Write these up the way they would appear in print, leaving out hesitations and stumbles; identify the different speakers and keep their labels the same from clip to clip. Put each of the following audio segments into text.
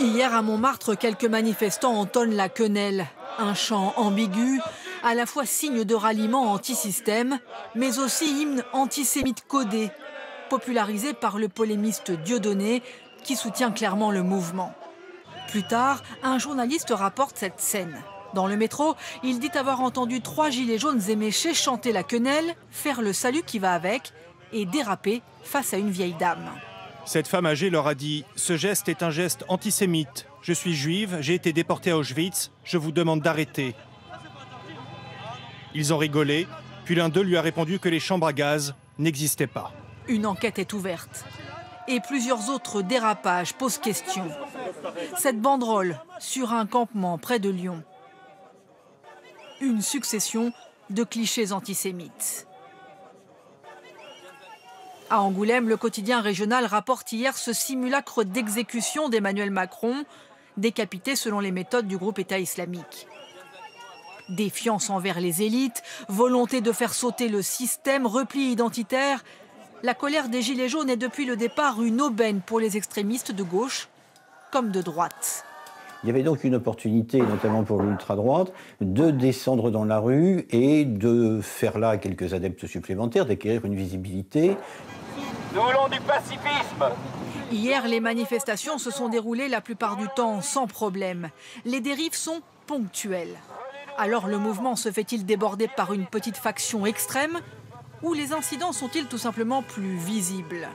Speaker 1: Hier à Montmartre, quelques manifestants entonnent la quenelle. Un chant ambigu, à la fois signe de ralliement anti-système, mais aussi hymne antisémite codé, popularisé par le polémiste Dieudonné, qui soutient clairement le mouvement. Plus tard, un journaliste rapporte cette scène. Dans le métro, il dit avoir entendu 3 gilets jaunes éméchés chanter la quenelle, faire le salut qui va avec et déraper face à une vieille dame.
Speaker 2: Cette femme âgée leur a dit « Ce geste est un geste antisémite. Je suis juive, j'ai été déportée à Auschwitz, je vous demande d'arrêter. » Ils ont rigolé, puis l'un d'eux lui a répondu que les chambres à gaz n'existaient pas.
Speaker 1: Une enquête est ouverte. Et plusieurs autres dérapages posent question. Cette banderole sur un campement près de Lyon. Une succession de clichés antisémites. À Angoulême, le quotidien régional rapporte hier ce simulacre d'exécution d'Emmanuel Macron, décapité selon les méthodes du groupe État islamique. Défiance envers les élites, volonté de faire sauter le système, repli identitaire. La colère des Gilets jaunes est depuis le départ une aubaine pour les extrémistes de gauche comme de droite.
Speaker 3: Il y avait donc une opportunité, notamment pour l'ultra-droite, de descendre dans la rue et de faire là quelques adeptes supplémentaires, d'acquérir une visibilité.
Speaker 4: Nous voulons du pacifisme.
Speaker 1: Hier, les manifestations se sont déroulées la plupart du temps sans problème. Les dérives sont ponctuelles. Alors le mouvement se fait-il déborder par une petite faction extrême ou les incidents sont-ils tout simplement plus visibles?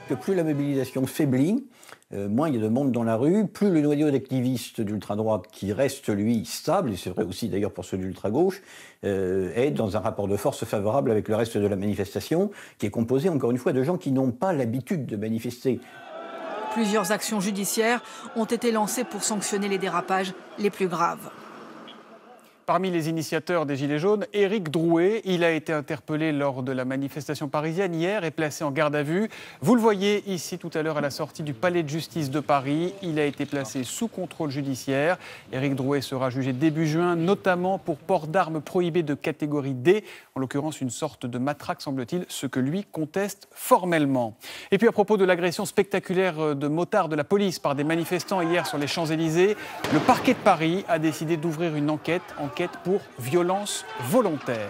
Speaker 3: Que plus la mobilisation faiblit, moins il y a de monde dans la rue, plus le noyau d'activistes d'ultra-droite, qui reste, lui, stable, et c'est vrai aussi d'ailleurs pour ceux d'ultra-gauche, est dans un rapport de force favorable avec le reste de la manifestation, qui est composé, encore une fois, de gens qui n'ont pas l'habitude de manifester.
Speaker 1: Plusieurs actions judiciaires ont été lancées pour sanctionner les dérapages les plus graves.
Speaker 5: Parmi les initiateurs des Gilets jaunes, Éric Drouet, il a été interpellé lors de la manifestation parisienne hier et placé en garde à vue. Vous le voyez ici tout à l'heure à la sortie du palais de justice de Paris. Il a été placé sous contrôle judiciaire. Éric Drouet sera jugé début juin, notamment pour port d'armes prohibées de catégorie D, en l'occurrence une sorte de matraque semble-t-il, ce que lui conteste formellement. Et puis à propos de l'agression spectaculaire de motards de la police par des manifestants hier sur les Champs-Élysées, le parquet de Paris a décidé d'ouvrir une enquête pour violence volontaire.